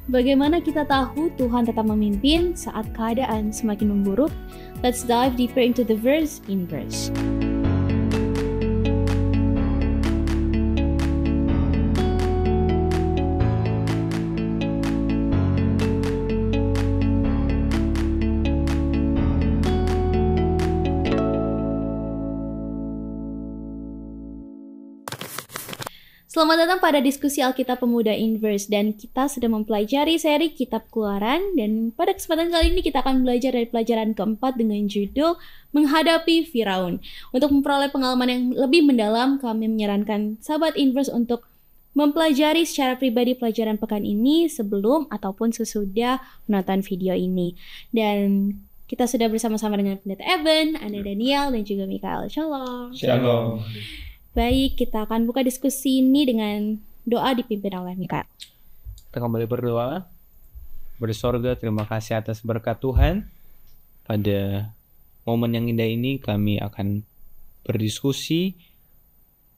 Bagaimana kita tahu Tuhan tetap memimpin saat keadaan semakin memburuk? Let's dive deeper into the verse in verse. Selamat datang pada diskusi Alkitab Pemuda Inverse, dan kita sedang mempelajari seri Kitab Keluaran, dan pada kesempatan kali ini kita akan belajar dari pelajaran keempat dengan judul Menghadapi Firaun. Untuk memperoleh pengalaman yang lebih mendalam, kami menyarankan sahabat Inverse untuk mempelajari secara pribadi pelajaran pekan ini sebelum ataupun sesudah menonton video ini. Dan kita sudah bersama-sama dengan Pendeta Evan, Anda Daniel, dan juga Mikael. Shalom. Shalom. Baik, kita akan buka diskusi ini dengan doa dipimpin oleh Mikael. Kita kembali berdoa. Bersorga, terima kasih atas berkat Tuhan. Pada momen yang indah ini kami akan berdiskusi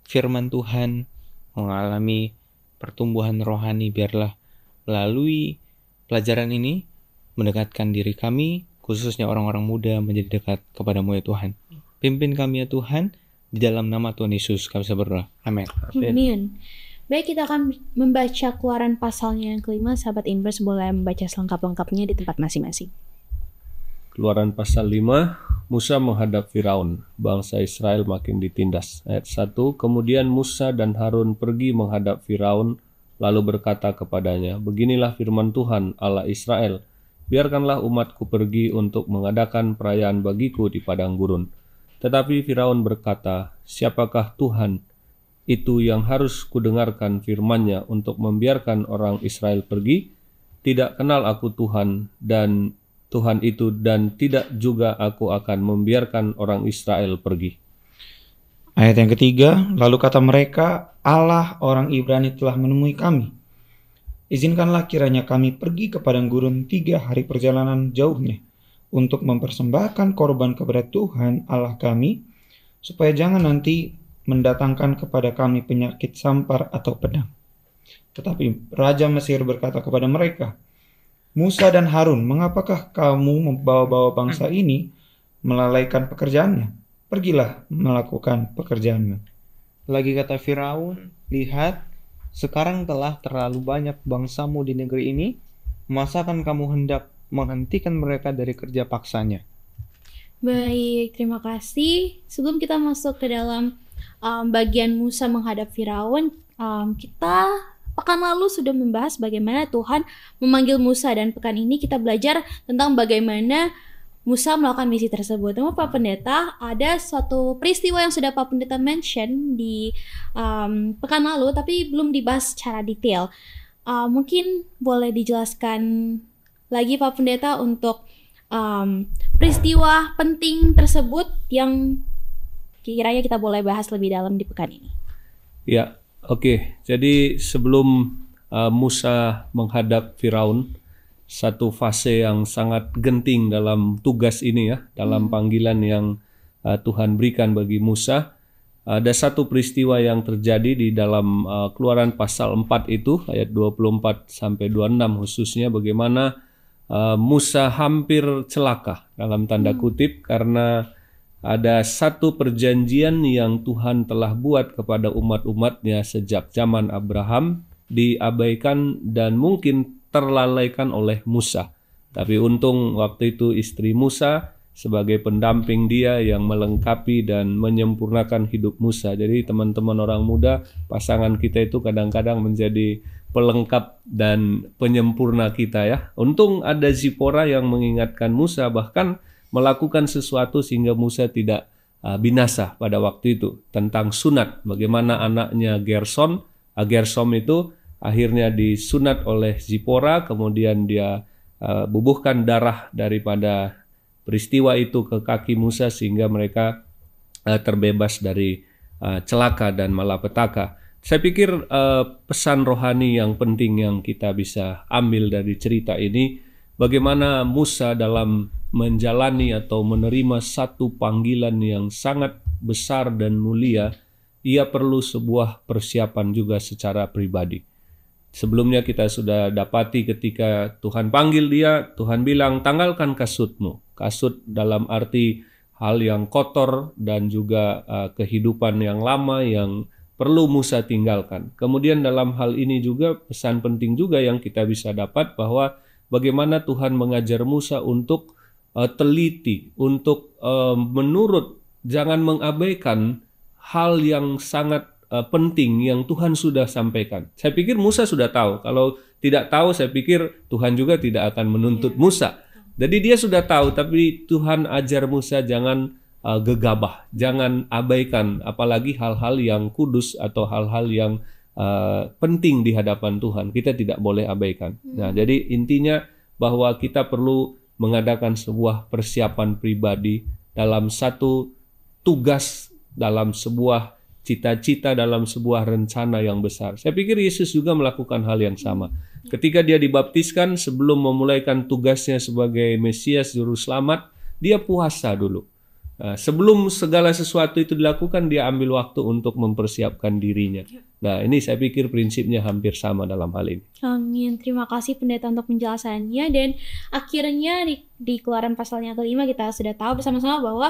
firman Tuhan, mengalami pertumbuhan rohani. Biarlah melalui pelajaran ini mendekatkan diri kami, khususnya orang-orang muda, menjadi dekat kepadamu ya Tuhan. Pimpin kami ya Tuhan. Di dalam nama Tuhan Yesus kami berdoa. Amin. Amin. Baik, kita akan membaca Keluaran pasalnya yang kelima. Sahabat Inverse boleh membaca selengkap-lengkapnya di tempat masing-masing. Keluaran pasal 5, Musa menghadap Firaun, bangsa Israel makin ditindas. Ayat 1, kemudian Musa dan Harun pergi menghadap Firaun, lalu berkata kepadanya, beginilah firman Tuhan Allah Israel, biarkanlah umatku pergi untuk mengadakan perayaan bagiku di padang gurun. Tetapi Firaun berkata, siapakah Tuhan itu yang harus kudengarkan firman-Nya untuk membiarkan orang Israel pergi? Tidak kenal aku Tuhan dan Tuhan itu, dan tidak juga aku akan membiarkan orang Israel pergi. Ayat yang ketiga, lalu kata mereka, Allah orang Ibrani telah menemui kami. Izinkanlah kiranya kami pergi ke padang gurun 3 hari perjalanan jauhnya, untuk mempersembahkan korban kepada Tuhan Allah kami, supaya jangan nanti mendatangkan kepada kami penyakit sampar atau pedang. Tetapi Raja Mesir berkata kepada mereka, Musa dan Harun, mengapakah kamu membawa-bawa bangsa ini melalaikan pekerjaannya? Pergilah melakukan pekerjaanmu. Lagi kata Firaun, lihat, sekarang telah terlalu banyak bangsamu di negeri ini, masa kan kamu hendak menghentikan mereka dari kerja paksanya? Baik, terima kasih. Sebelum kita masuk ke dalam bagian Musa menghadap Firaun, kita pekan lalu sudah membahas bagaimana Tuhan memanggil Musa, dan pekan ini kita belajar tentang bagaimana Musa melakukan misi tersebut. Namun Pak Pendeta, ada suatu peristiwa yang sudah Pak Pendeta mention di pekan lalu, tapi belum dibahas secara detail. Mungkin boleh dijelaskan lagi Pak Pendeta untuk peristiwa penting tersebut yang kiranya kita boleh bahas lebih dalam di pekan ini. Ya, oke. Jadi sebelum Musa menghadap Firaun, satu fase yang sangat genting dalam tugas ini ya, dalam panggilan yang Tuhan berikan bagi Musa. Ada satu peristiwa yang terjadi di dalam Keluaran pasal 4 itu, ayat 24 sampai 26 khususnya, bagaimana Musa hampir celaka dalam tanda kutip karena ada satu perjanjian yang Tuhan telah buat kepada umat-umatnya sejak zaman Abraham diabaikan dan mungkin terlalaikan oleh Musa. Tapi untung waktu itu istri Musa sebagai pendamping dia yang melengkapi dan menyempurnakan hidup Musa. Jadi teman-teman orang muda, pasangan kita itu kadang-kadang menjadi pelengkap dan penyempurna kita ya. Untung ada Zipora yang mengingatkan Musa, bahkan melakukan sesuatu sehingga Musa tidak binasa pada waktu itu, tentang sunat. Bagaimana anaknya Gersom itu akhirnya disunat oleh Zipora, kemudian dia bubuhkan darah daripada peristiwa itu ke kaki Musa sehingga mereka terbebas dari celaka dan malapetaka. Saya pikir pesan rohani yang penting yang kita bisa ambil dari cerita ini, bagaimana Musa dalam menjalani atau menerima satu panggilan yang sangat besar dan mulia, ia perlu sebuah persiapan juga secara pribadi. Sebelumnya kita sudah dapati ketika Tuhan panggil dia, Tuhan bilang, tanggalkan kasutmu. Kasut dalam arti hal yang kotor dan juga kehidupan yang lama yang perlu Musa tinggalkan. Kemudian dalam hal ini juga pesan penting juga yang kita bisa dapat bahwa bagaimana Tuhan mengajar Musa untuk teliti, untuk menurut, jangan mengabaikan hal yang sangat penting yang Tuhan sudah sampaikan. Saya pikir Musa sudah tahu. Kalau tidak tahu, saya pikir Tuhan juga tidak akan menuntut Musa. Jadi dia sudah tahu, tapi Tuhan ajar Musa jangan gegabah, jangan abaikan, apalagi hal-hal yang kudus atau hal-hal yang penting di hadapan Tuhan. Kita tidak boleh abaikan. Nah, jadi intinya bahwa kita perlu mengadakan sebuah persiapan pribadi dalam satu tugas, dalam sebuah cita-cita, dalam sebuah rencana yang besar. Saya pikir Yesus juga melakukan hal yang sama. Ketika dia dibaptiskan, sebelum memulaikan tugasnya sebagai Mesias Juru Selamat, dia puasa dulu. Nah, sebelum segala sesuatu itu dilakukan, dia ambil waktu untuk mempersiapkan dirinya. Nah, ini saya pikir prinsipnya hampir sama dalam hal ini. Amin. Terima kasih pendeta untuk penjelasannya. Dan akhirnya di Keluaran pasalnya kelima kita sudah tahu bersama-sama bahwa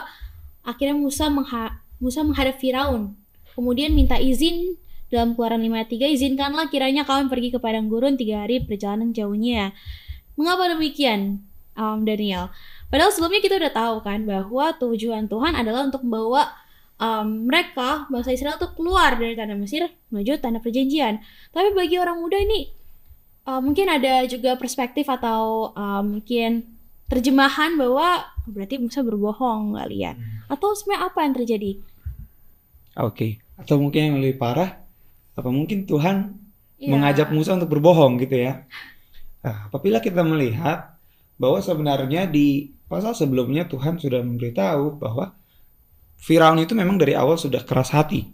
akhirnya Musa menghadap Firaun. Kemudian minta izin dalam Keluaran 5 ayat 3, izinkanlah kiranya kami pergi ke padang gurun 3 hari perjalanan jauhnya. Mengapa demikian, Daniel? Padahal sebelumnya kita udah tahu kan bahwa tujuan Tuhan adalah untuk membawa mereka, bangsa Israel tuh keluar dari tanah Mesir menuju tanah perjanjian. Tapi bagi orang muda ini mungkin ada juga perspektif atau mungkin terjemahan bahwa berarti Musa berbohong kali ya. Atau sebenarnya apa yang terjadi? Oke. Atau mungkin yang lebih parah, apa mungkin Tuhan mengajak Musa untuk berbohong gitu ya. Nah, apabila kita melihat bahwa sebenarnya di pasal sebelumnya Tuhan sudah memberitahu bahwa Firaun itu memang dari awal sudah keras hati.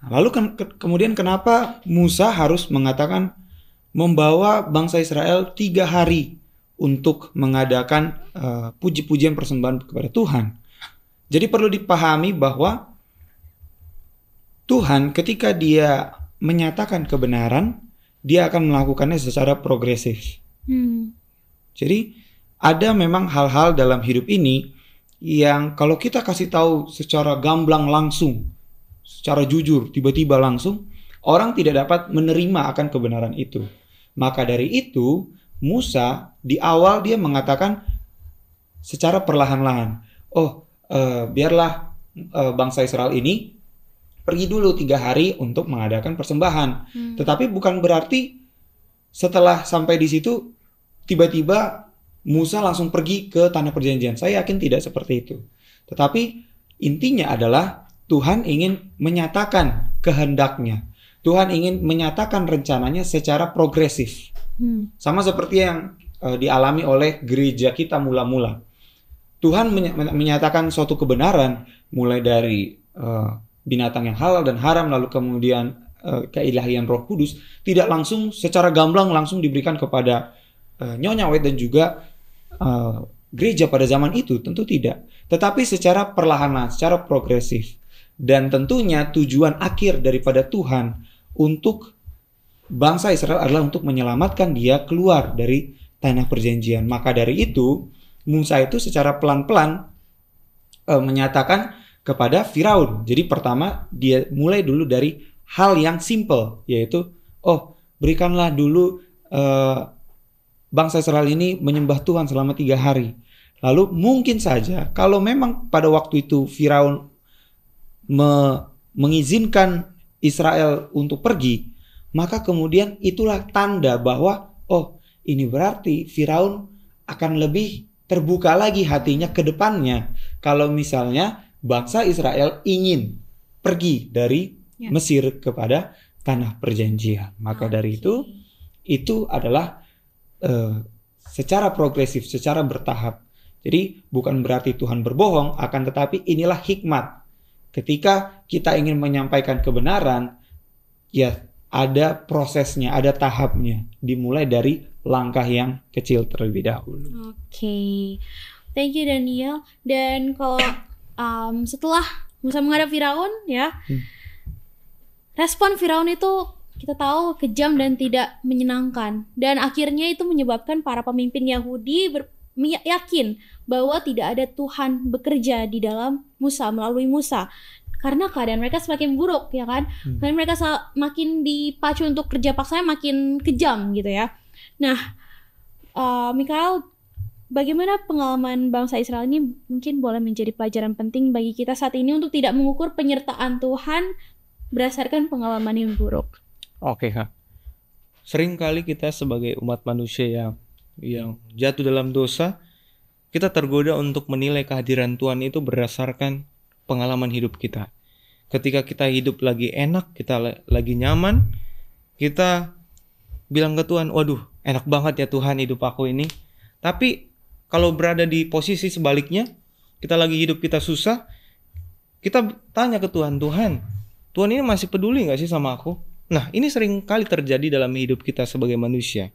Lalu kemudian kenapa Musa harus mengatakan membawa bangsa Israel 3 hari untuk mengadakan puji-pujian persembahan kepada Tuhan. Jadi perlu dipahami bahwa Tuhan ketika dia menyatakan kebenaran, dia akan melakukannya secara progresif. Jadi ada memang hal-hal dalam hidup ini yang kalau kita kasih tahu secara gamblang langsung, secara jujur, tiba-tiba langsung, orang tidak dapat menerima akan kebenaran itu. Maka dari itu, Musa di awal dia mengatakan secara perlahan-lahan, biarlah bangsa Israel ini pergi dulu 3 hari untuk mengadakan persembahan. Tetapi bukan berarti setelah sampai di situ tiba-tiba Musa langsung pergi ke tanah perjanjian. Saya yakin tidak seperti itu. Tetapi intinya adalah Tuhan ingin menyatakan kehendaknya. Tuhan ingin menyatakan rencananya secara progresif. Sama seperti yang dialami oleh gereja kita mula-mula. Tuhan menyatakan suatu kebenaran mulai dari binatang yang halal dan haram, lalu kemudian keilahian Roh Kudus, tidak langsung secara gamblang langsung diberikan kepada Nyonya Wet dan juga gereja pada zaman itu, tentu tidak. Tetapi secara perlahan, secara progresif. Dan tentunya tujuan akhir daripada Tuhan untuk bangsa Israel adalah untuk menyelamatkan dia keluar dari tanah perjanjian. Maka dari itu, Musa itu secara pelan-pelan menyatakan kepada Firaun. Jadi pertama dia mulai dulu dari hal yang simple, yaitu berikanlah dulu bangsa Israel ini menyembah Tuhan selama 3 hari. Lalu mungkin saja kalau memang pada waktu itu Firaun mengizinkan Israel untuk pergi, maka kemudian itulah tanda bahwa ini berarti Firaun akan lebih terbuka lagi hatinya ke depannya. Kalau misalnya bangsa Israel ingin pergi dari Mesir kepada tanah perjanjian. Maka dari itu adalah secara progresif, secara bertahap. Jadi bukan berarti Tuhan berbohong, akan tetapi inilah hikmat. Ketika kita ingin menyampaikan kebenaran, ya ada prosesnya, ada tahapnya. Dimulai dari langkah yang kecil terlebih dahulu. Oke. Thank you Daniel. Dan kalau setelah Musa menghadap Firaun ya, respon Firaun itu kita tahu kejam dan tidak menyenangkan. Dan akhirnya itu menyebabkan para pemimpin Yahudi yakin bahwa tidak ada Tuhan bekerja di dalam Musa, melalui Musa. Karena keadaan mereka semakin buruk, ya kan? Karena mereka makin dipacu untuk kerja paksanya makin kejam gitu ya. Nah, Mikael, bagaimana pengalaman bangsa Israel ini mungkin boleh menjadi pelajaran penting bagi kita saat ini untuk tidak mengukur penyertaan Tuhan berdasarkan pengalaman yang buruk. Oke, Kak. Seringkali kita sebagai umat manusia yang jatuh dalam dosa, kita tergoda untuk menilai kehadiran Tuhan itu berdasarkan pengalaman hidup kita. Ketika kita hidup lagi enak, kita lagi nyaman, kita bilang ke Tuhan, waduh, enak banget ya Tuhan hidup aku ini. Tapi kalau berada di posisi sebaliknya, kita lagi hidup kita susah, kita tanya ke Tuhan, Tuhan ini masih peduli gak sih sama aku? Nah, ini sering kali terjadi dalam hidup kita sebagai manusia.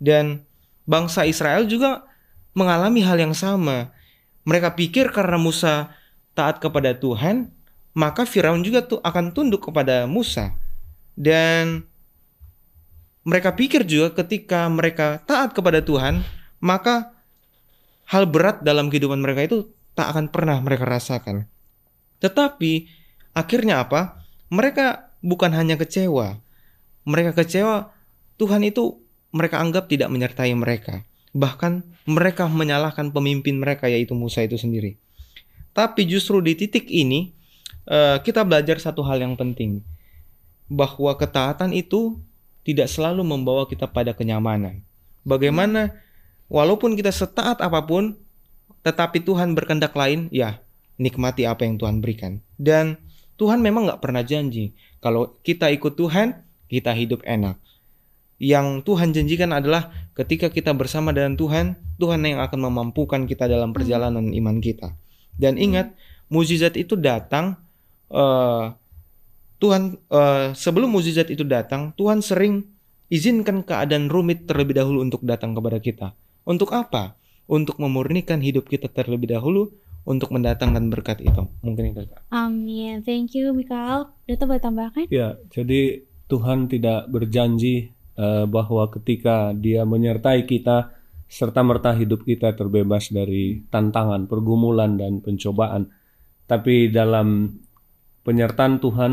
Dan bangsa Israel juga mengalami hal yang sama. Mereka pikir karena Musa taat kepada Tuhan, maka Firaun juga akan tunduk kepada Musa. Dan mereka pikir juga ketika mereka taat kepada Tuhan, maka hal berat dalam kehidupan mereka itu tak akan pernah mereka rasakan. Tetapi akhirnya apa? Mereka bukan hanya kecewa. Mereka kecewa, Tuhan itu mereka anggap tidak menyertai mereka. Bahkan mereka menyalahkan pemimpin mereka, yaitu Musa itu sendiri. Tapi justru di titik ini kita belajar satu hal yang penting, bahwa ketaatan itu tidak selalu membawa kita pada kenyamanan. Bagaimana walaupun kita setaat apapun, tetapi Tuhan berkehendak lain, ya nikmati apa yang Tuhan berikan. Dan Tuhan memang gak pernah janji kalau kita ikut Tuhan, kita hidup enak. Yang Tuhan janjikan adalah ketika kita bersama dengan Tuhan, Tuhan yang akan memampukan kita dalam perjalanan iman kita. Dan ingat, mukjizat itu datang, sebelum mukjizat itu datang, Tuhan sering izinkan keadaan rumit terlebih dahulu untuk datang kepada kita. Untuk apa? Untuk memurnikan hidup kita terlebih dahulu, untuk mendatangkan berkat itu. Mungkin itu. Amin. Thank you, Mikael. Data boleh tambahkan? Ya, jadi Tuhan tidak berjanji bahwa ketika Dia menyertai kita, serta-merta hidup kita terbebas dari tantangan, pergumulan, dan pencobaan. Tapi dalam penyertaan Tuhan,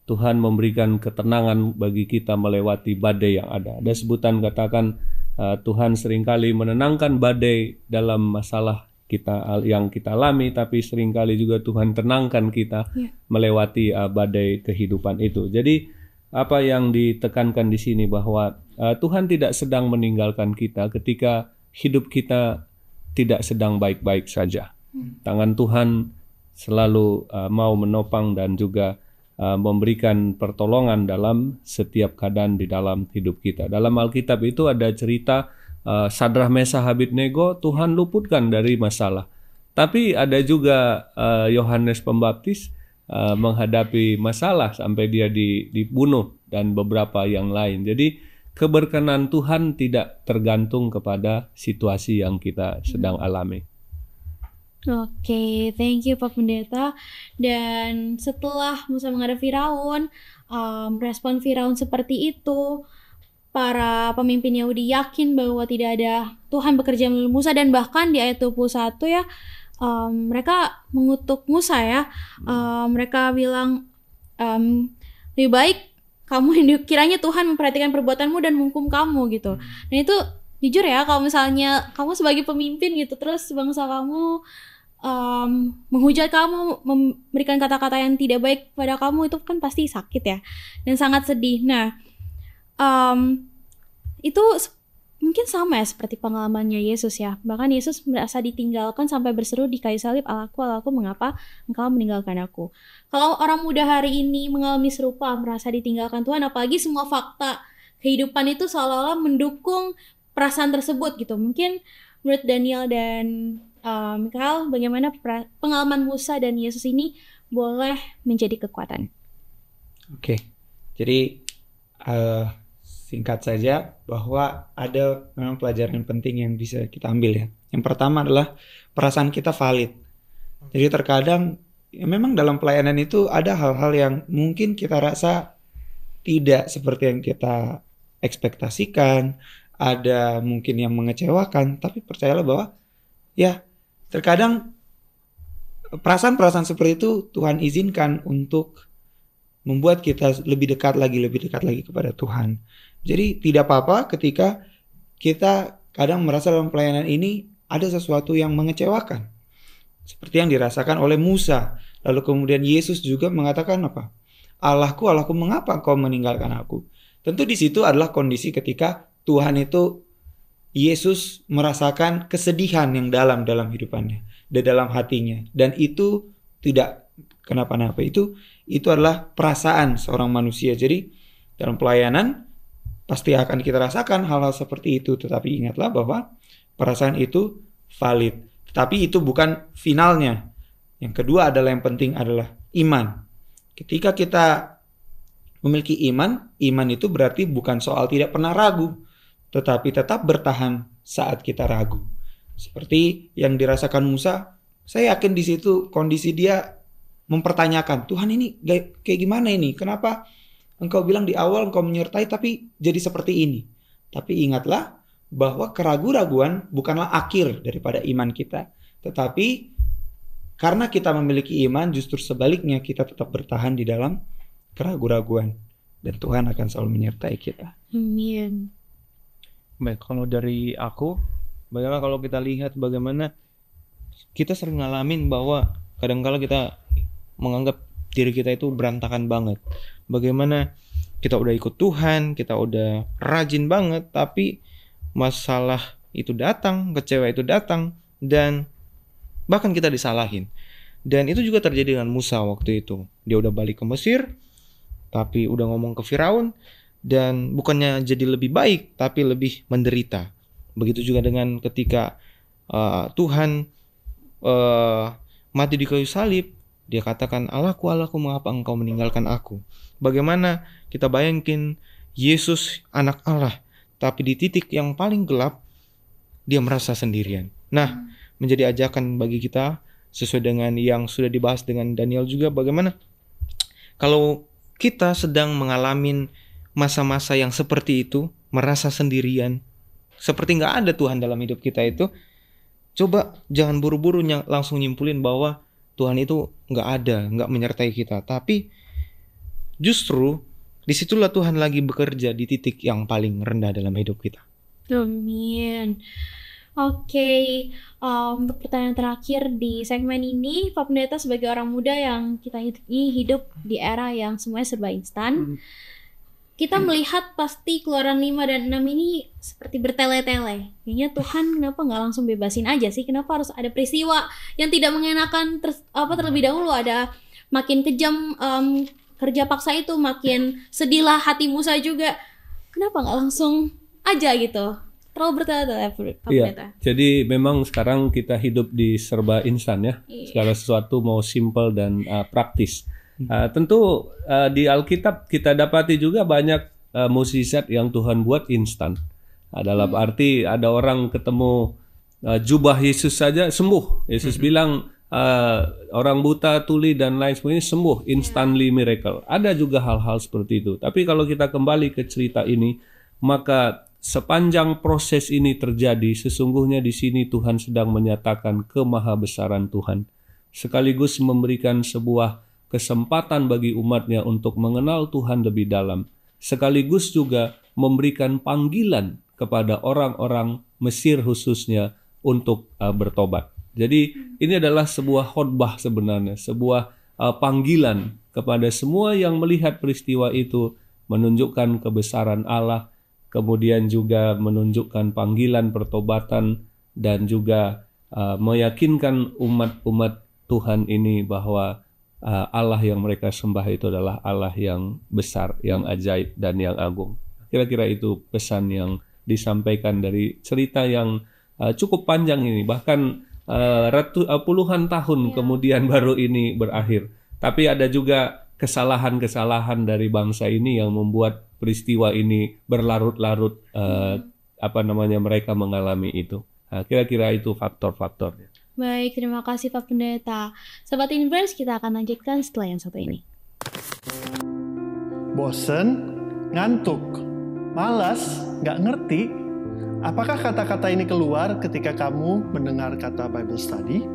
Tuhan memberikan ketenangan bagi kita melewati badai yang ada. Ada sebutan katakan, Tuhan seringkali menenangkan badai dalam masalah kita yang kita alami, tapi seringkali juga Tuhan tenangkan kita melewati badai kehidupan itu. Jadi apa yang ditekankan di sini bahwa Tuhan tidak sedang meninggalkan kita ketika hidup kita tidak sedang baik-baik saja. Tangan Tuhan selalu mau menopang dan juga memberikan pertolongan dalam setiap keadaan di dalam hidup kita. Dalam Alkitab itu ada cerita Sadrah, Mesah, Abednego, Tuhan luputkan dari masalah. Tapi ada juga Yohanes Pembaptis menghadapi masalah sampai dia dibunuh dan beberapa yang lain. Jadi keberkenan Tuhan tidak tergantung kepada situasi yang kita sedang alami. Oke, thank you Pak Pendeta. Dan setelah Musa menghadap Firaun, respon Firaun seperti itu, para pemimpin Yahudi yakin bahwa tidak ada Tuhan bekerja melalui Musa, dan bahkan di ayat 21 ya, mereka mengutuk Musa ya. Mereka bilang, lebih baik kamu kiranya Tuhan memperhatikan perbuatanmu dan menghukum kamu gitu. Dan itu jujur ya, kalau misalnya kamu sebagai pemimpin gitu, terus bangsa kamu menghujat kamu, memberikan kata-kata yang tidak baik pada kamu, itu kan pasti sakit ya, dan sangat sedih. Nah, itu mungkin sama ya seperti pengalamannya Yesus ya. Bahkan Yesus merasa ditinggalkan sampai berseru di kayu salib, Allahku, mengapa engkau meninggalkan aku? Kalau orang muda hari ini mengalami serupa, merasa ditinggalkan Tuhan, apalagi semua fakta kehidupan itu seolah-olah mendukung perasaan tersebut gitu. Mungkin menurut Daniel dan Mikael, bagaimana pengalaman Musa dan Yesus ini boleh menjadi kekuatan? Oke, jadi singkat saja bahwa ada memang pelajaran penting yang bisa kita ambil ya. Yang pertama adalah perasaan kita valid. Jadi terkadang ya memang dalam pelayanan itu ada hal-hal yang mungkin kita rasa tidak seperti yang kita ekspektasikan, ada mungkin yang mengecewakan, tapi percayalah bahwa ya terkadang perasaan-perasaan seperti itu Tuhan izinkan untuk membuat kita lebih dekat lagi kepada Tuhan. Jadi tidak apa-apa ketika kita kadang merasa dalam pelayanan ini ada sesuatu yang mengecewakan. Seperti yang dirasakan oleh Musa. Lalu kemudian Yesus juga mengatakan apa? Allahku, Allahku, mengapa engkau meninggalkan aku? Tentu di situ adalah kondisi ketika Tuhan itu, Yesus merasakan kesedihan yang dalam hidupannya, di dalam hatinya. Dan itu tidak kenapa-napa. Itu adalah perasaan seorang manusia. Jadi dalam pelayanan pasti akan kita rasakan hal-hal seperti itu. Tetapi ingatlah bahwa perasaan itu valid. Tetapi itu bukan finalnya. Yang kedua adalah yang penting adalah iman. Ketika kita memiliki iman itu berarti bukan soal tidak pernah ragu, tetapi tetap bertahan saat kita ragu. Seperti yang dirasakan Musa, saya yakin di situ kondisi dia mempertanyakan, Tuhan ini kayak gimana ini? Kenapa engkau bilang di awal engkau menyertai tapi jadi seperti ini? Tapi ingatlah bahwa keraguan-raguan bukanlah akhir daripada iman kita. Tetapi karena kita memiliki iman, justru sebaliknya kita tetap bertahan di dalam keraguan-raguan. Dan Tuhan akan selalu menyertai kita. Amin. Baik, kalau dari aku, bagaimana kalau kita lihat bagaimana kita sering ngalamin bahwa kadang-kala kita menganggap diri kita itu berantakan banget. Bagaimana kita udah ikut Tuhan, kita udah rajin banget, tapi masalah itu datang, kecewa itu datang, dan bahkan kita disalahin. Dan itu juga terjadi dengan Musa waktu itu. Dia udah balik ke Mesir, tapi udah ngomong ke Firaun, dan bukannya jadi lebih baik, tapi lebih menderita. Begitu juga dengan ketika Tuhan mati di kayu salib, dia katakan, Allahku, Allahku, mengapa engkau meninggalkan aku? Bagaimana kita bayangin Yesus anak Allah, tapi di titik yang paling gelap, dia merasa sendirian. Nah, menjadi ajakan bagi kita, sesuai dengan yang sudah dibahas dengan Daniel juga, bagaimana kalau kita sedang mengalami masa-masa yang seperti itu, merasa sendirian, seperti nggak ada Tuhan dalam hidup kita itu, coba jangan buru-buru langsung nyimpulin bahwa Tuhan itu nggak ada, nggak menyertai kita. Tapi justru disitulah Tuhan lagi bekerja di titik yang paling rendah dalam hidup kita. Amin. Oke, untuk pertanyaan terakhir di segmen ini, Pak Pendeta sebagai orang muda yang kita hidup di era yang semuanya serba instan, kita melihat pasti Keluaran 5 dan 6 ini seperti bertele-tele. Kayaknya Tuhan kenapa nggak langsung bebasin aja sih? Kenapa harus ada peristiwa yang tidak mengenakan terlebih dahulu? Ada makin kejam kerja paksa itu, makin sedihlah hati Musa juga. Kenapa nggak langsung aja gitu? Terlalu bertele-tele, Pak Pendeta. Jadi memang sekarang kita hidup di serba instan ya. Segala sesuatu mau simple dan praktis. Tentu di Alkitab kita dapati juga banyak mukjizat yang Tuhan buat instan. Dalam arti ada orang ketemu jubah Yesus saja sembuh. Yesus bilang orang buta, tuli dan lain sebagainya sembuh, instantly miracle. Ada juga hal-hal seperti itu. Tapi kalau kita kembali ke cerita ini, maka sepanjang proses ini terjadi, sesungguhnya di sini Tuhan sedang menyatakan kemahabesaran Tuhan, sekaligus memberikan sebuah kesempatan bagi umatnya untuk mengenal Tuhan lebih dalam, sekaligus juga memberikan panggilan kepada orang-orang Mesir khususnya untuk bertobat. Jadi ini adalah sebuah khotbah sebenarnya, sebuah panggilan kepada semua yang melihat peristiwa itu, menunjukkan kebesaran Allah, kemudian juga menunjukkan panggilan pertobatan, dan juga meyakinkan umat-umat Tuhan ini bahwa Allah yang mereka sembah itu adalah Allah yang besar, yang ajaib, dan yang agung. Kira-kira itu pesan yang disampaikan dari cerita yang cukup panjang ini. Bahkan puluhan tahun kemudian baru ini berakhir. Tapi ada juga kesalahan-kesalahan dari bangsa ini yang membuat peristiwa ini berlarut-larut, mereka mengalami itu. Nah, kira-kira itu faktor-faktornya. Baik, terima kasih Pak Pendeta. Sobat Inverse, kita akan lanjutkan setelah yang satu ini. Bosen? ngantuk, malas, nggak ngerti? Apakah kata-kata ini keluar ketika kamu mendengar kata Bible study?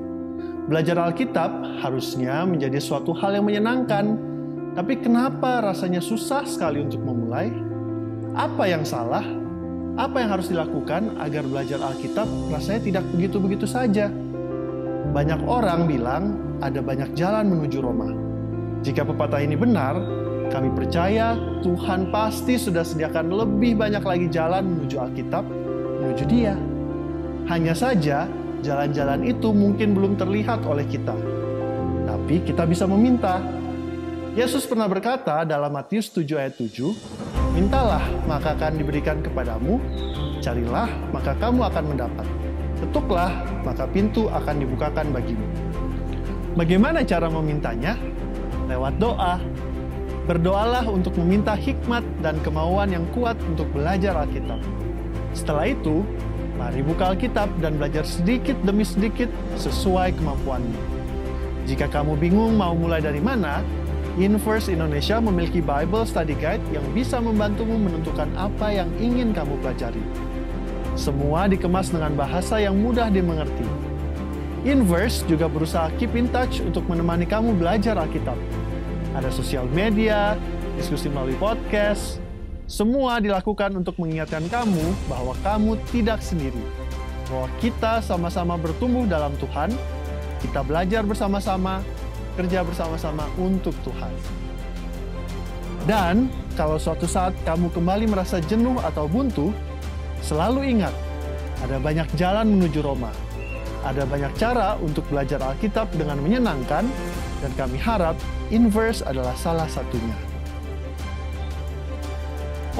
Belajar Alkitab harusnya menjadi suatu hal yang menyenangkan. Tapi kenapa rasanya susah sekali untuk memulai? Apa yang salah? Apa yang harus dilakukan agar belajar Alkitab rasanya tidak begitu-begitu saja? Banyak orang bilang ada banyak jalan menuju Roma. Jika pepatah ini benar, kami percaya Tuhan pasti sudah sediakan lebih banyak lagi jalan menuju Alkitab, menuju Dia. Hanya saja, jalan-jalan itu mungkin belum terlihat oleh kita. Tapi kita bisa meminta. Yesus pernah berkata dalam Matius 7 ayat 7, "Mintalah, maka akan diberikan kepadamu. Carilah, maka kamu akan mendapat. Ketuklah, maka pintu akan dibukakan bagimu." Bagaimana cara memintanya? Lewat doa. Berdoalah untuk meminta hikmat dan kemauan yang kuat untuk belajar Alkitab. Setelah itu, mari buka Alkitab dan belajar sedikit demi sedikit sesuai kemampuanmu. Jika kamu bingung mau mulai dari mana, Inverse Indonesia memiliki Bible Study Guide yang bisa membantumu menentukan apa yang ingin kamu pelajari. Semua dikemas dengan bahasa yang mudah dimengerti. Inverse juga berusaha keep in touch untuk menemani kamu belajar Alkitab. Ada sosial media, diskusi melalui podcast. Semua dilakukan untuk mengingatkan kamu bahwa kamu tidak sendiri. Bahwa kita sama-sama bertumbuh dalam Tuhan, kita belajar bersama-sama, kerja bersama-sama untuk Tuhan. Dan kalau suatu saat kamu kembali merasa jenuh atau buntu, selalu ingat, ada banyak jalan menuju Roma. Ada banyak cara untuk belajar Alkitab dengan menyenangkan, dan kami harap Inverse adalah salah satunya.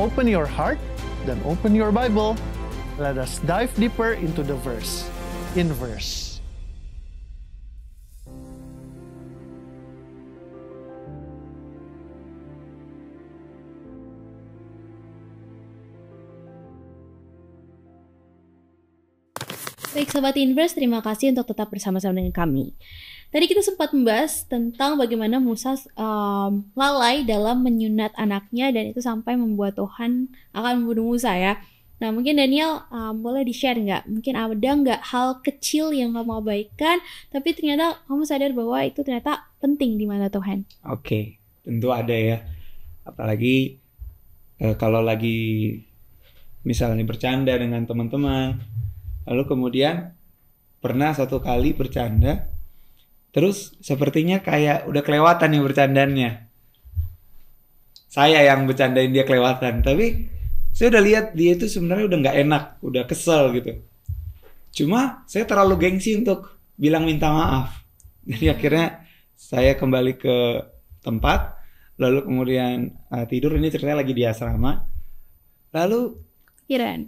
Open your heart, dan open your Bible. Let us dive deeper into the verse. Inverse. Baik Sobat Inverse, terima kasih untuk tetap bersama-sama dengan kami. Tadi kita sempat membahas tentang bagaimana Musa lalai dalam menyunat anaknya dan itu sampai membuat Tuhan akan membunuh Musa ya. Nah mungkin Daniel boleh di-share nggak? Mungkin ada nggak hal kecil yang kamu abaikan tapi ternyata kamu sadar bahwa itu ternyata penting di mata Tuhan? Oke, tentu ada ya. Apalagi kalau lagi misalnya bercanda dengan teman-teman. Lalu kemudian pernah satu kali bercanda, terus sepertinya kayak udah kelewatan nih bercandanya. Saya yang bercandain dia kelewatan, tapi saya udah lihat dia itu sebenarnya udah nggak enak, udah kesel gitu. Cuma saya terlalu gengsi untuk bilang minta maaf. Jadi akhirnya saya kembali ke tempat, lalu kemudian tidur. Ini ceritanya lagi di asrama. Lalu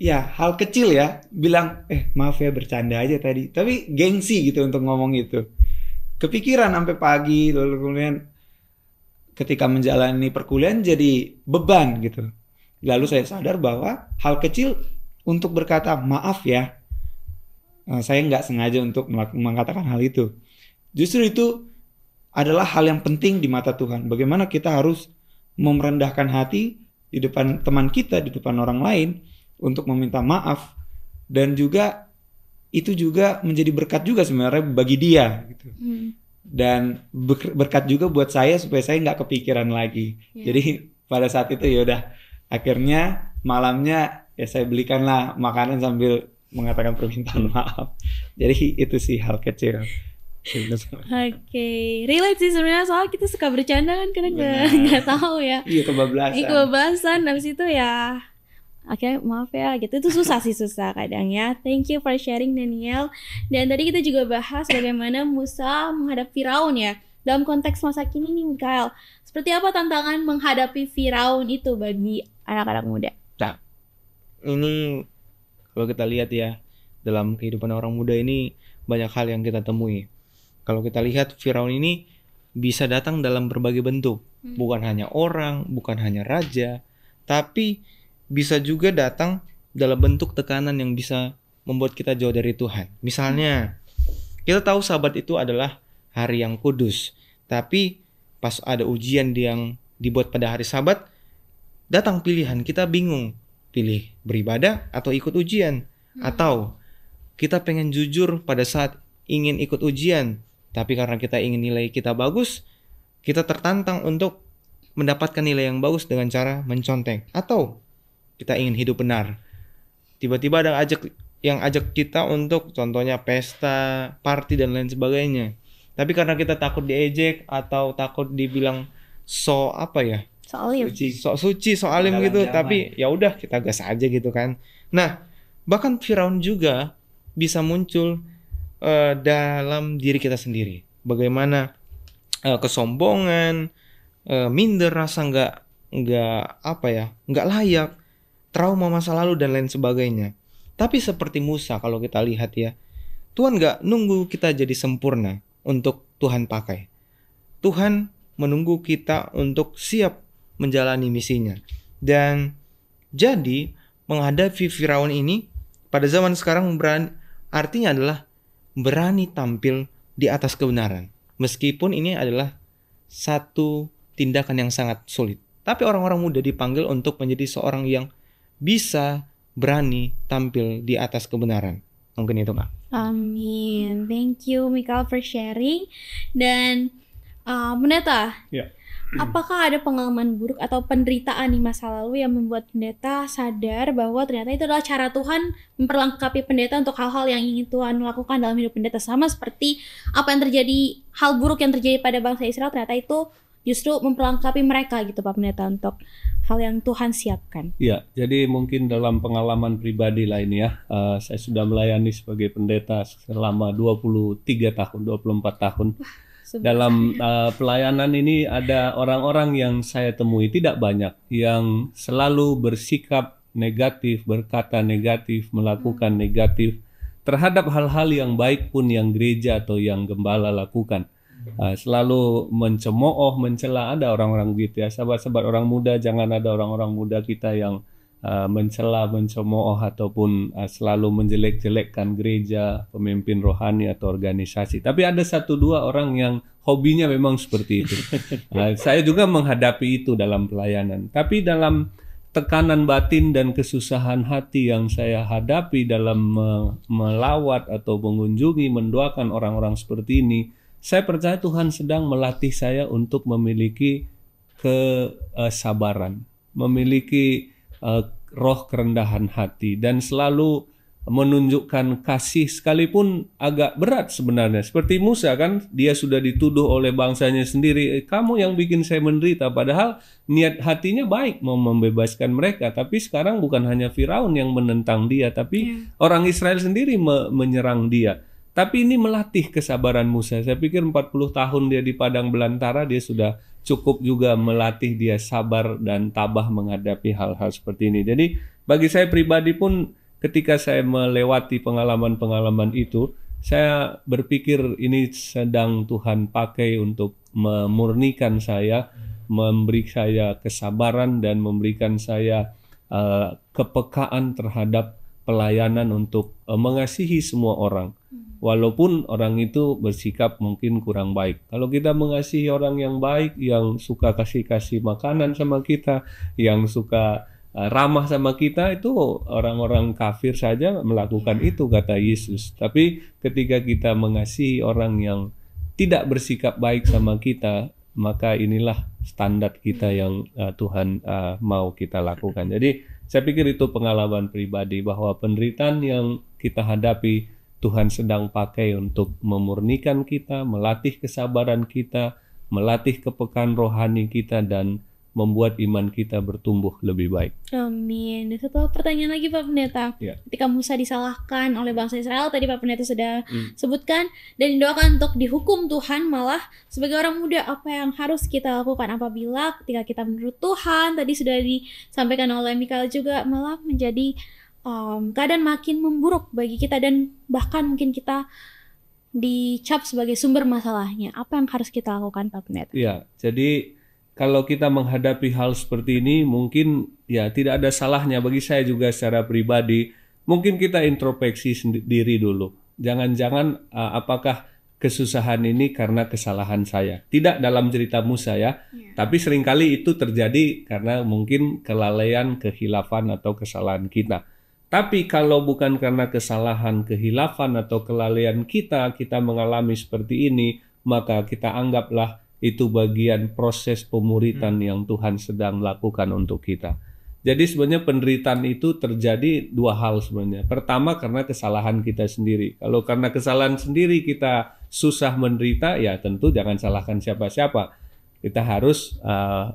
ya hal kecil ya, bilang maaf ya bercanda aja tadi, tapi gengsi gitu untuk ngomong itu. Kepikiran sampai pagi, lalu kemudian ketika menjalani perkuliahan jadi beban gitu. Lalu saya sadar bahwa hal kecil untuk berkata maaf ya, saya nggak sengaja untuk mengatakan hal itu. Justru itu adalah hal yang penting di mata Tuhan. Bagaimana kita harus merendahkan hati di depan teman kita, di depan orang lain, untuk meminta maaf, dan juga itu juga menjadi berkat juga sebenarnya bagi dia gitu. Dan berkat juga buat saya supaya saya nggak kepikiran lagi. Jadi pada saat itu ya udah, akhirnya malamnya ya saya belikanlah makanan sambil mengatakan permintaan maaf. Jadi itu sih hal kecil. Oke, relate sih sebenarnya, soalnya kita suka bercanda kan karena nggak tahu ya. Iya, kebablasan. Kebablasan, habis itu ya oke, maaf ya gitu. Itu susah kadang ya. Thank you for sharing Daniel. Dan tadi kita juga bahas bagaimana Musa menghadapi Firaun ya. Dalam konteks masa kini nih Mikael, seperti apa tantangan menghadapi Firaun itu bagi anak-anak muda? Nah, ini kalau kita lihat ya, dalam kehidupan orang muda ini banyak hal yang kita temui. Kalau kita lihat Firaun ini bisa datang dalam berbagai bentuk. Bukan hanya orang, bukan hanya raja, tapi bisa juga datang dalam bentuk tekanan yang bisa membuat kita jauh dari Tuhan. Misalnya, kita tahu Sabat itu adalah hari yang kudus. Tapi pas ada ujian yang dibuat pada hari Sabat, datang pilihan, kita bingung pilih beribadah atau ikut ujian, atau kita pengen jujur pada saat ingin ikut ujian, tapi karena kita ingin nilai kita bagus, kita tertantang untuk mendapatkan nilai yang bagus dengan cara mencontek, atau kita ingin hidup benar. Tiba-tiba ada yang ajak kita untuk contohnya pesta, party dan lain sebagainya. Tapi karena kita takut diejek atau takut dibilang sok suci, sok alim gitu, tapi ya udah kita gas aja gitu kan. Nah, bahkan Firaun juga bisa muncul dalam diri kita sendiri. Bagaimana kesombongan, minder, rasa nggak layak, trauma masa lalu dan lain sebagainya. Tapi seperti Musa kalau kita lihat ya, Tuhan nggak nunggu kita jadi sempurna untuk Tuhan pakai. Tuhan menunggu kita untuk siap menjalani misinya. Dan jadi menghadapi Firaun ini pada zaman sekarang artinya adalah berani tampil di atas kebenaran. Meskipun ini adalah satu tindakan yang sangat sulit. Tapi orang-orang muda dipanggil untuk menjadi seorang yang bisa berani tampil di atas kebenaran. Mungkin itu, Kak. Amin. Thank you Michael for sharing. Dan Pendeta, apakah ada pengalaman buruk atau penderitaan di masa lalu yang membuat pendeta sadar bahwa ternyata itu adalah cara Tuhan memperlengkapi pendeta untuk hal-hal yang ingin Tuhan lakukan dalam hidup pendeta, sama seperti apa yang terjadi, hal buruk yang terjadi pada bangsa Israel, ternyata itu justru memperlengkapi mereka gitu Pak Pendeta untuk hal yang Tuhan siapkan. Ya, jadi mungkin dalam pengalaman pribadi lah ini ya, saya sudah melayani sebagai pendeta selama 24 tahun. Dalam pelayanan ini ada orang-orang yang saya temui, tidak banyak, yang selalu bersikap negatif, berkata negatif, melakukan negatif terhadap hal-hal yang baik pun yang gereja atau yang gembala lakukan. Selalu mencemooh, mencela. Ada orang-orang gitu ya. Sahabat-sahabat orang muda, jangan ada orang-orang muda kita yang mencela, mencemooh ataupun selalu menjelek-jelekkan gereja, pemimpin rohani atau organisasi. Tapi ada 1-2 orang yang hobinya memang seperti itu. Saya juga menghadapi itu dalam pelayanan. Tapi dalam tekanan batin dan kesusahan hati yang saya hadapi dalam melawat atau mengunjungi, mendoakan orang-orang seperti ini, saya percaya Tuhan sedang melatih saya untuk memiliki kesabaran, memiliki roh kerendahan hati, dan selalu menunjukkan kasih sekalipun agak berat sebenarnya. Seperti Musa kan, dia sudah dituduh oleh bangsanya sendiri, kamu yang bikin saya menderita, padahal niat hatinya baik mau membebaskan mereka. Tapi sekarang bukan hanya Firaun yang menentang dia, tapi orang Israel sendiri menyerang dia. Tapi ini melatih kesabaran Musa. Saya pikir 40 tahun dia di padang belantara, dia sudah cukup juga melatih dia sabar dan tabah menghadapi hal-hal seperti ini. Jadi bagi saya pribadi pun, ketika saya melewati pengalaman-pengalaman itu, saya berpikir ini sedang Tuhan pakai untuk memurnikan saya, memberi saya kesabaran dan memberikan saya kepekaan terhadap pelayanan untuk mengasihi semua orang. Walaupun orang itu bersikap mungkin kurang baik. Kalau kita mengasihi orang yang baik, yang suka kasih makanan sama kita, yang suka ramah sama kita, itu orang-orang kafir saja melakukan itu, kata Yesus. Tapi ketika kita mengasihi orang yang tidak bersikap baik sama kita, maka inilah standar kita yang Tuhan mau kita lakukan. Jadi saya pikir itu pengalaman pribadi, bahwa penderitaan yang kita hadapi Tuhan sedang pakai untuk memurnikan kita, melatih kesabaran kita, melatih kepekaan rohani kita, dan membuat iman kita bertumbuh lebih baik. Amin. Dan satu pertanyaan lagi Pak Pendeta. Ketika Musa disalahkan oleh bangsa Israel, tadi Pak Pendeta sudah sebutkan, dan didoakan untuk dihukum Tuhan, malah sebagai orang muda apa yang harus kita lakukan apabila ketika kita menurut Tuhan, tadi sudah disampaikan oleh Michael juga, malah menjadi keadaan makin memburuk bagi kita, dan bahkan mungkin kita dicap sebagai sumber masalahnya. Apa yang harus kita lakukan Pak Pendeta? Ya, jadi kalau kita menghadapi hal seperti ini, mungkin ya tidak ada salahnya bagi saya juga secara pribadi, mungkin kita introspeksi diri dulu. Jangan-jangan apakah kesusahan ini karena kesalahan saya. Tidak dalam cerita Musa ya, tapi seringkali itu terjadi karena mungkin kelalaian, kehilafan atau kesalahan kita. Tapi kalau bukan karena kesalahan, kehilafan atau kelalaian kita mengalami seperti ini, maka kita anggaplah itu bagian proses pemuritan yang Tuhan sedang lakukan untuk kita. Jadi sebenarnya penderitaan itu terjadi dua hal sebenarnya. Pertama karena kesalahan kita sendiri. Kalau karena kesalahan sendiri kita susah menderita, ya tentu jangan salahkan siapa-siapa. Kita harus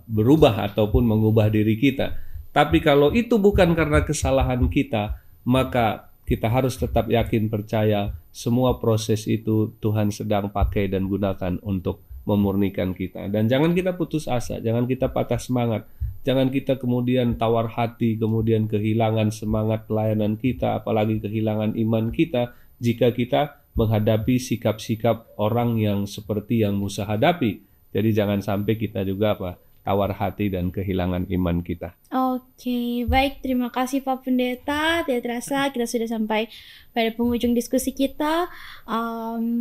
berubah ataupun mengubah diri kita. Tapi kalau itu bukan karena kesalahan kita, maka kita harus tetap yakin percaya semua proses itu Tuhan sedang pakai dan gunakan untuk memurnikan kita. Dan jangan kita putus asa, jangan kita patah semangat. Jangan kita kemudian tawar hati, kemudian kehilangan semangat pelayanan kita, apalagi kehilangan iman kita jika kita menghadapi sikap-sikap orang yang seperti yang Musa hadapi. Jadi jangan sampai kita juga tawar hati dan kehilangan iman kita. Oke, baik. Terima kasih Pak Pendeta. Tidak terasa kita sudah sampai pada penghujung diskusi kita.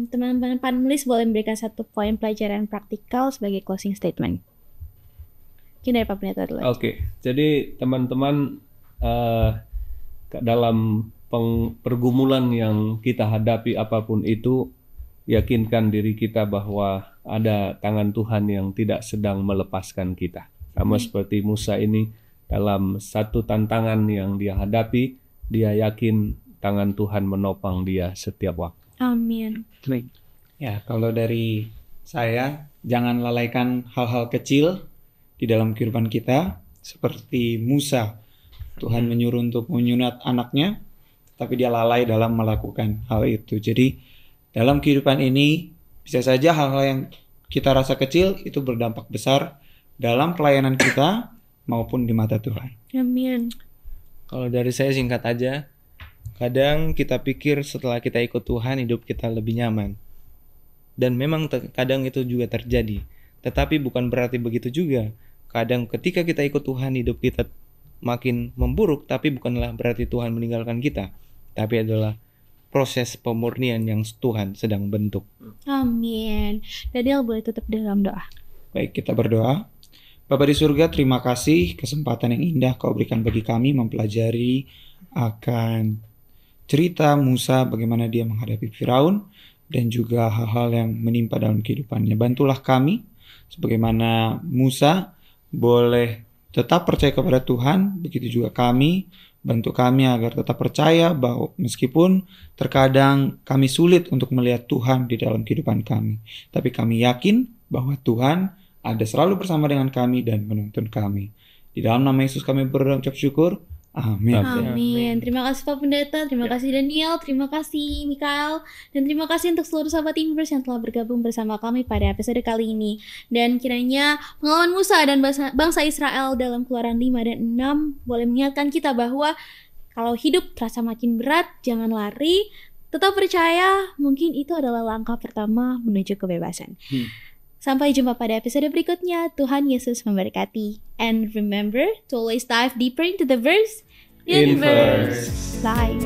Teman-teman panelis boleh memberikan satu poin pelajaran praktikal sebagai closing statement. Mungkin dari Pak Pendeta dulu. Oke, jadi teman-teman dalam pergumulan yang kita hadapi apapun itu, yakinkan diri kita bahwa ada tangan Tuhan yang tidak sedang melepaskan kita. Sama seperti Musa ini, dalam satu tantangan yang dia hadapi, dia yakin tangan Tuhan menopang dia setiap waktu. Amin. Ya, kalau dari saya, jangan lalaikan hal-hal kecil di dalam kehidupan kita. Seperti Musa, Tuhan menyuruh untuk menyunat anaknya, tapi dia lalai dalam melakukan hal itu. Jadi dalam kehidupan ini bisa saja hal-hal yang kita rasa kecil itu berdampak besar dalam pelayanan kita maupun di mata Tuhan. Amin. Kalau dari saya singkat aja, kadang kita pikir setelah kita ikut Tuhan hidup kita lebih nyaman. Dan memang kadang itu juga terjadi. Tetapi bukan berarti begitu juga. Kadang ketika kita ikut Tuhan hidup kita makin memburuk, tapi bukanlah berarti Tuhan meninggalkan kita. Tapi adalah proses pemurnian yang Tuhan sedang bentuk. Amin. Daniel boleh tutup dalam doa. Baik, kita berdoa. Bapa di surga, terima kasih kesempatan yang indah Kau berikan bagi kami mempelajari akan cerita Musa, bagaimana dia menghadapi Firaun, dan juga hal-hal yang menimpa dalam kehidupannya. Bantulah kami, sebagaimana Musa boleh tetap percaya kepada Tuhan, begitu juga kami. Bantu kami agar tetap percaya bahwa meskipun terkadang kami sulit untuk melihat Tuhan di dalam kehidupan kami, tapi kami yakin bahwa Tuhan ada selalu bersama dengan kami dan menuntun kami. Di dalam nama Yesus kami berdoa ucap syukur. Amin. Amin. Terima kasih Pak Pendeta, terima kasih Daniel, terima kasih Mikael, dan terima kasih untuk seluruh sahabat Inverse yang telah bergabung bersama kami pada episode kali ini. Dan kiranya pengalaman Musa dan bangsa Israel dalam Keluaran 5 dan 6 boleh mengingatkan kita bahwa kalau hidup terasa makin berat, jangan lari, tetap percaya, mungkin itu adalah langkah pertama menuju kebebasan. Sampai jumpa pada episode berikutnya. Tuhan Yesus memberkati. And remember to always dive deeper into the verse in verse. Bye.